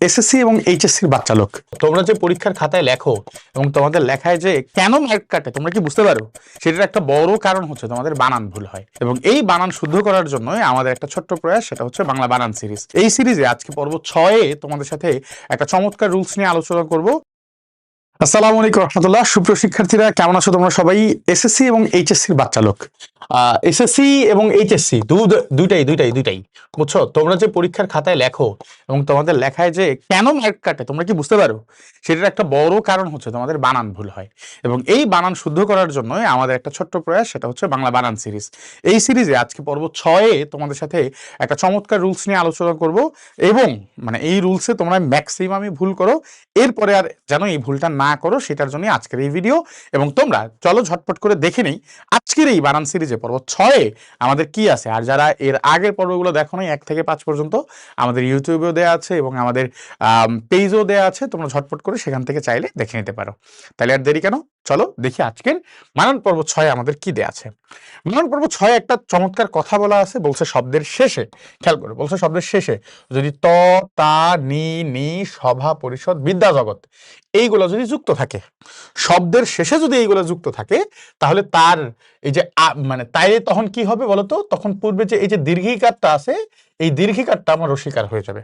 SSC এবং এইচএসসির বাচ্চা লোক, তোমরা যে পরীক্ষার খাতায় লেখো এবং তোমাদের লেখায় যে কেন মার্ক কাটে তোমরা কি বুঝতে পারো? সেটার একটা বড় কারণ হচ্ছে তোমাদের বানান ভুল হয়, এবং এই বানান শুদ্ধ করার জন্য আমাদের একটা ছোট্ট প্রয়াস, সেটা হচ্ছে বাংলা বানান সিরিজ। এই সিরিজে আজকে পর্ব 6-এ তোমাদের সাথে একটা চমৎকার রুলস নিয়ে আলোচনা করব। আসসালামু আলাইকুম রহমতুল্লাহ। সুপ্রিয় শিক্ষার্থীরা, কেমন আছো তোমরা সবাই? এসএসসি এবং এইচএসসির বাচ্চা লোক, এসএসসি এবং এইচএসসি দুইটাই বুঝছো? তোমরা যে পরীক্ষার খাতায় লেখো এবং তোমাদের লেখায় যে কেন মার্ক কাটে তোমরা কি বুঝতে পারো? সেটার একটা বড় কারণ হচ্ছে তোমাদের বানান ভুল হয়, এবং এই বানান শুদ্ধ করার জন্য আমাদের একটা ছোট্ট প্রয়াস, সেটা হচ্ছে বাংলা বানান সিরিজ। এই সিরিজে আজকে পর্ব 6-এ তোমাদের সাথে একটা চমৎকার রুলস নিয়ে আলোচনা করব, এবং এই রুলসে তোমরা ম্যাক্সিমামই ভুল করো, এরপরে আর যেন এই ভুলটা না করো সেটার জন্য আজকের এই ভিডিও। এবং তোমরা চলো ঝটপট করে দেখে নেই আজকের এই বানান সিরিজে পর্ব 6-এ আমাদের কি আছে। আর যারা এর আগের পর্বগুলো দেখো নাই 1 থেকে 5 পর্যন্ত, আমাদের ইউটিউবেও দেওয়া আছে এবং আমাদের পেজও দেওয়া আছে, তোমরা ঝটপট করে সেখান থেকে চাইলে দেখে নিতে পারো। তাহলে আর দেরি কেন, চলো দেখি আজকের মানন পর্ব 6-এ আমাদের কি দেওয়া আছে। মানন পর্ব 6-এ একটা চমৎকার কথা বলা আছে, বলছে শব্দের শেষে, খেয়াল করে বলছে শব্দের শেষে যদি ত, তা, নি, নি, সভা, পরিষদ, বিদ্যা, জগৎ এইগুলো যদি যুক্ত থাকে, শব্দের শেষে যদি এইগুলো যুক্ত থাকে, তাহলে তার এই যে তাই তখন কি হবে বলতো? তখন পূর্বে যে এই যে দীর্ঘিকারটা আছে, এই দীর্ঘিকারটা আমার রসিকার হয়ে যাবে।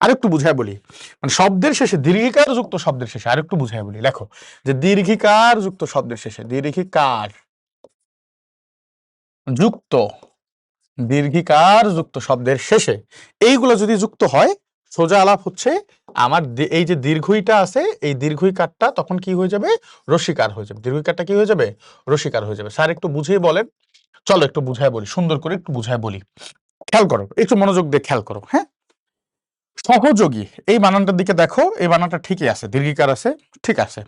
আরেকটু বুঝায় বলি, শব্দের শেষে দীর্ঘিকার যুক্ত শব্দের শেষে, আরেকটু বুঝায় বলি, লেখো যে দীর্ঘিকার যুক্ত শব্দের শেষে, দীর্ঘিকার যুক্ত শব্দের শেষে এইগুলো যদি যুক্ত হয়, সোজা আলাপ হচ্ছে আমার এই যে দীর্ঘইটা আছে, এই দীর্ঘইকারটা তখন কি হয়ে যাবে? রসিকার হয়ে যাবে। দীর্ঘইকারটা কি হয়ে যাবে? রসিকার হয়ে যাবে। স্যার একটু বুঝিয়ে বলেন। চলো একটু বুঝায় বলি, সুন্দর করে একটু বুঝায় বলি, খেয়াল করো, একটু মনোযোগ দিয়ে খেয়াল করো। হ্যাঁ, সহযোগী এই বানানটার দিকে দেখো, এই বানানটা ঠিকই আছে, দীর্ঘিকার আছে, ঠিক আছে।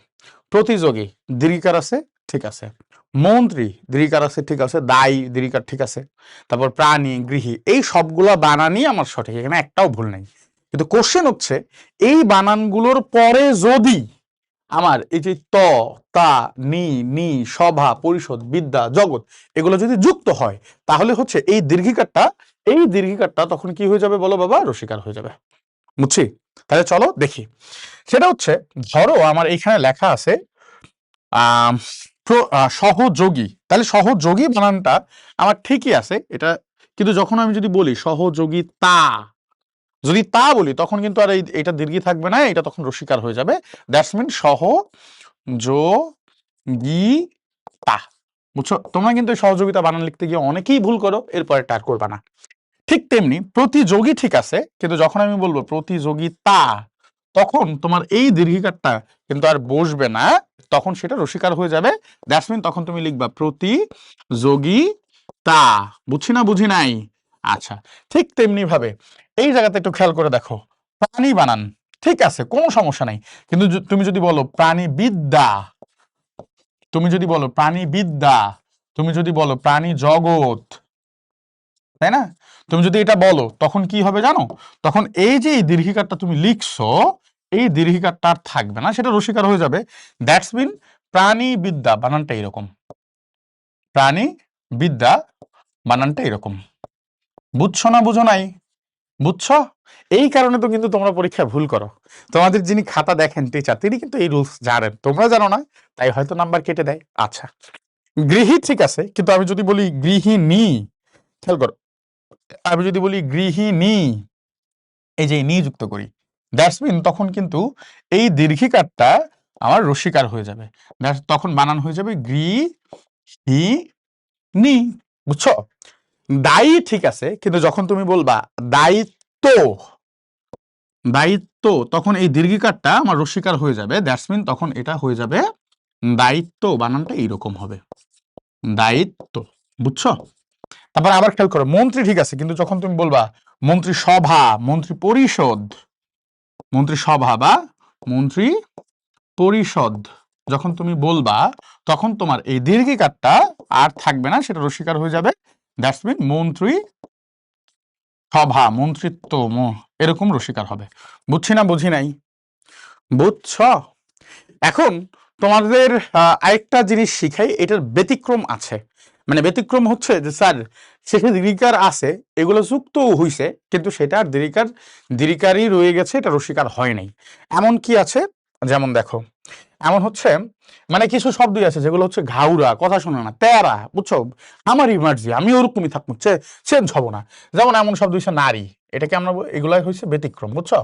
প্রতিযোগী দীর্ঘিকার আছে, ঠিক আছে। মন্ত্রী দীর্ঘিকার আছে, ঠিক আছে। দায়ী দীর্ঘিকার, ঠিক আছে। তারপর প্রাণী, গৃহী, এই সবগুলো বানানই আমার সঠিক, এখানে একটাও ভুল নাই। কিন্তু কোশ্চেন হচ্ছে এই বানানগুলোর পরে যদি আমার এই যে ত, তা, নি, নি, সভা, পরিষদ, বিদ্যা, জগৎ এগুলো যদি যুক্ত হয়, তাহলে হচ্ছে এই দীর্ঘিকারটা তখন কি হয়ে যাবে বলো বাবা? রসিকার হয়ে যাবে। বুঝছি? তাহলে চলো দেখি। সেটা হচ্ছে, ধরো আমার এইখানে লেখা আছে সহযোগী, তাহলে সহযোগী বানানটা আমার ঠিকই আছে এটা, কিন্তু যখন আমি যদি বলি সহযোগিতা, যদি তা বলি তখন কিন্তু আর এটা দীর্ঘি থাকবে না, এটা তখন রসিকার হয়ে যাবে। দ্যাটস মিন সহযোগিতা। বুঝছো? তোমরা কিন্তু সহযোগিতা বানান লিখতে গিয়ে অনেকেই ভুল করো, এরপরে টার করবা না। ঠিক তেমনি প্রতিযোগী ঠিক আছে, কিন্তু যখন আমি বলবো প্রতিযোগিতা, তখন তোমার এই দীর্ঘিকারটা কিন্তু আর বসবে না, তখন সেটা রসিকার হয়ে যাবে। দ্যাটস মিন তখন তুমি লিখবা প্রতিযোগিতা। বুঝছি না, বুঝি নাই? আচ্ছা, ঠিক তেমনি ভাবে এই জায়গাতে একটু খেয়াল করে দেখো, প্রাণী বানান ঠিক আছে, কোনো সমস্যা নাই, কিন্তু তুমি যদি বলো প্রাণীবিদ্যা, তুমি যদি বলো প্রাণীবিদ্যা, তুমি যদি বলো প্রাণী জগৎ, তাই না? তুমি যদি এটা বলো তখন কি হবে জানো? তখন এই যে এই দীর্ঘিকারটা তুমি লিখছো, এই দীর্ঘিকারটা আর থাকবে না, সেটা রসিকার হয়ে যাবে। দ্যাটস মিন প্রাণী বিদ্যা বানানটা এরকম, প্রাণী বিদ্যা বানানটা এরকম। বুঝছো না বুঝো নাই? বুঝছো? এই কারণে তো কিন্তু তোমরা পরীক্ষায় ভুল করো। তোমাদের যিনি খাতা দেখেন টিচার, তিনি কিন্তু এই রুলস জানেন, তোমরা জানো না, তাই হয়তো নাম্বার কেটে দেয়। আচ্ছা, গৃহী ঠিক আছে, কিন্তু আমি যদি বলি গৃহিণী, খেয়াল করো, আমি যদি বলি গৃহিণী, এই যে নি যুক্ত করি, দ্যাটস মিন তখন কিন্তু এই দীর্ঘিকারটা আমার রসিকার হয়ে যাবে, তখন বানান হয়ে যাবে গৃহিণী। বুঝছো? দায়ী ঠিক আছে, কিন্তু যখন তুমি বলবা দায়িত্ব, দায়িত্ব, তখন এই দীর্ঘিকারটা আমার রসিকার হয়ে যাবে। দ্যাটস মিন তখন এটা হয়ে যাবে দায়িত্ব, বানানটা এইরকম হবে, দায়িত্ব। বুঝছো? তারপর আবার খেয়াল করো, মন্ত্রী ঠিক আছে, কিন্তু যখন তুমি বলবা মন্ত্রী সভা, মন্ত্রী পরিষদ, মন্ত্রী সভা বা মন্ত্রী পরিষদ যখন তুমি বলবা, তখন তোমার এই দীর্ঘিকারটা আর থাকবে না, সেটা রসিকার হয়ে যাবে। দ্যাটস মিন মন্ত্রী সভা, মন্ত্রিত্ব, এরকম রসিকার হবে। বুঝছি না বুঝি নাই? বুঝছ? এখন তোমাদের আরেকটা জিনিস শিখাই, এটার ব্যতিক্রম আছে, মানে ব্যতিক্রম হচ্ছে যে স্যার শেষে দীর্ঘিকার আছে, এগুলো যুক্ত হইছে, কিন্তু সেটা আর দীর্ঘিকারই রয়ে গেছে, এটা রসিকার হয় নাই। এমন কি আছে, যেমন দেখো, এমন হচ্ছে মানে কিছু শব্দই আছে যেগুলো হচ্ছে ঘাউরা, কথা শোনে না, তেরা, বুঝছো, আমার ইমার্জি, আমি ওরকমই থাকবো, চেঞ্জ হব না। যেমন এমন শব্দ হচ্ছে নারী, এটাকে আমরা এগুলাই হচ্ছে ব্যতিক্রম, বুঝছো,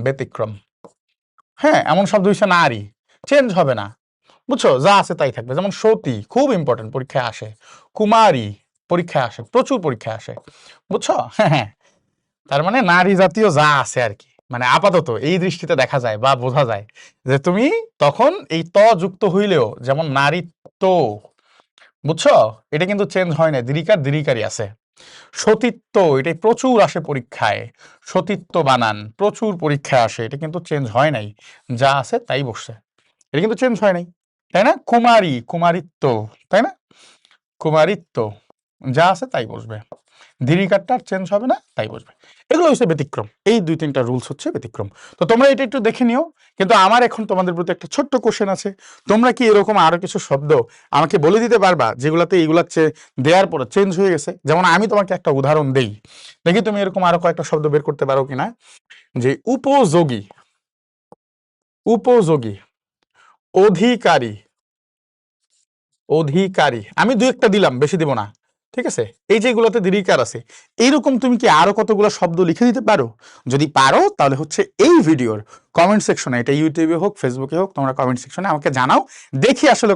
ব্যতিক্রম। হ্যাঁ, এমন শব্দ হচ্ছে নারী, চেঞ্জ হবে না, বুঝছো, যা আছে তাই থাকবে। যেমন সতী, খুব ইম্পর্টেন্ট, পরীক্ষায় আসে। কুমারী, পরীক্ষায় আসে, প্রচুর পরীক্ষায় আসে, বুঝছো। হ্যাঁ হ্যাঁ, তার মানে নারী জাতীয় যা আছে আর কি, মানে আপাতত এই দৃষ্টিতে দেখা যায় বা বোঝা যায় যে তুমি তখন এই ত যুক্ত হইলেও, যেমন নারীত্ব, বুঝছো, এটা কিন্তু চেঞ্জ হয় না, দীর্ঘিকারই আছে। সতীত্ব, এটাই প্রচুর আসে পরীক্ষায়, সতীত্ব বানান প্রচুর পরীক্ষায় আসে, এটা কিন্তু চেঞ্জ হয় নাই, যা আছে তাই বসছে, এটা কিন্তু চেঞ্জ হয় নাই, তাই না। কুমারী, কুমারিত্ব, তাই না, কুমারিত্ব, যা আছে তাই বসবে, দীর্ঘিকারটা চেঞ্জ হবে না, তাই বসবে। এগুলো হচ্ছে ব্যতিক্রম, এই 2-3টা রুলস হচ্ছে ব্যতিক্রম। তো তোমরা এটা একটু দেখে নিও। কিন্তু আমার এখন তোমাদের প্রতি একটা ছোট্ট কোশ্চেন আছে, তোমরা কি এরকম আরো কিছু শব্দ আমাকে বলে দিতে পারবা যেগুলাতে এইগুলা দেওয়ার পরে চেঞ্জ হয়ে গেছে? যেমন আমি তোমাকে একটা উদাহরণ দেই, দেখি তুমি এরকম আরো কয়েকটা শব্দ বের করতে পারো কিনা। যে উপযোগী, উপযোগী, অধিকারী, অধিকারী, আমি 2-1টা দিলাম, বেশি দিব না, ঠিক আছে। এই যেগুলোতে দীর্ঘিকার আছে, এইরকম তুমি কি আরো কতগুলো শব্দ লিখে দিতে পারো? যদি পারো তাহলে হচ্ছে এই ভিডিওর কমেন্ট সেকশনে, এটা ইউটিউবে হোক ফেসবুকে হোক, তোমরা কমেন্ট সেকশনে আমাকে জানাও, দেখি আসলে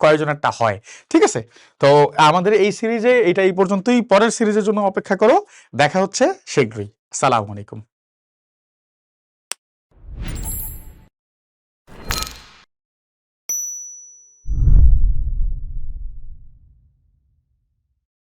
কয়েকজনেরটা হয়, ঠিক আছে। তো আমাদের এই সিরিজে এটা এই পর্যন্তই, পরের সিরিজের জন্য অপেক্ষা করো, দেখা হচ্ছে শীঘ্রই। আসসালামু আলাইকুম।